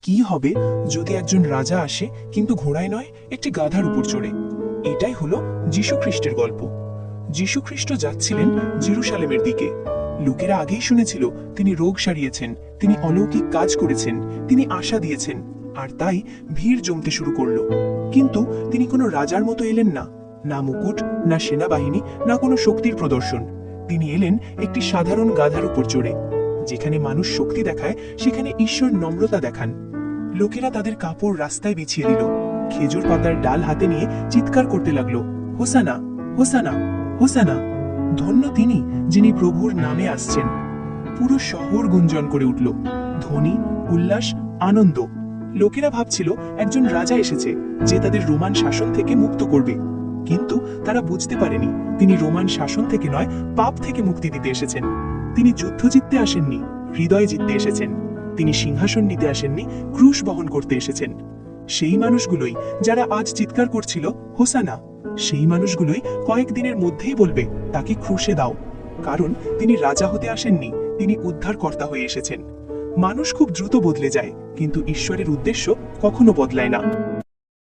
কি হবে যদি একজন রাজা আসে কিন্তু ঘোড়ায় নয়, একটি গাধার উপর চড়ে? এটাই হলো যীশু খ্রিস্টের গল্প। যীশু খ্রিস্ট যাচ্ছিলেন জেরুসালেমের দিকে। লোকেরা আগেই শুনেছিল তিনি রোগ সারিয়েছেন, তিনি অলৌকিক কাজ করেছেন, তিনি আশা দিয়েছেন, আর তাই ভিড় জমতে শুরু করলো। কিন্তু তিনি কোনো রাজার মতো এলেন না, না মুকুট, না সেনাবাহিনী, না কোনো শক্তির প্রদর্শন। তিনি এলেন একটি সাধারণ গাধার উপর চড়ে। যেখানে মানুষ শক্তি দেখায়, সেখানে ঈশ্বর নম্রতা দেখান। লোকেরা তাদের কাপড় রাস্তায় বিছিয়ে দিল, খেজুর পাতার ডাল হাতে নিয়ে চিৎকার করতে লাগলো, হোসানা, হোসানা, হোসানা! ধন্য তিনি যিনি প্রভুর নামে আসছেন। পুরো শহর গুঞ্জন করে উঠল, ধ্বনি, উল্লাস, আনন্দ। লোকেরা ভাবছিল একজন রাজা এসেছে, যে তাদের রোমান শাসন থেকে মুক্ত করবে। কিন্তু তারা বুঝতে পারেনি তিনি রোমান শাসন থেকে নয়, পাপ থেকে মুক্তি দিতে এসেছেন। তিনি যুদ্ধ জিততে আসেননি, হৃদয় জিততে এসেছেন। তিনি সিংহাসন নিতে আসেননি, ক্রুশ বহন করতে এসেছেন। সেই মানুষগুলোই যারা আজ চিৎকার করছিল হোসানা, সেই মানুষগুলোই কয়েকদিনের মধ্যেই বলবে তাকে ক্রুশে দাও। কারণ তিনি রাজা হতে আসেননি, তিনি উদ্ধারকর্তা হয়ে এসেছেন। মানুষ খুব দ্রুত বদলে যায়, কিন্তু ঈশ্বরের উদ্দেশ্য কখনো বদলায় না।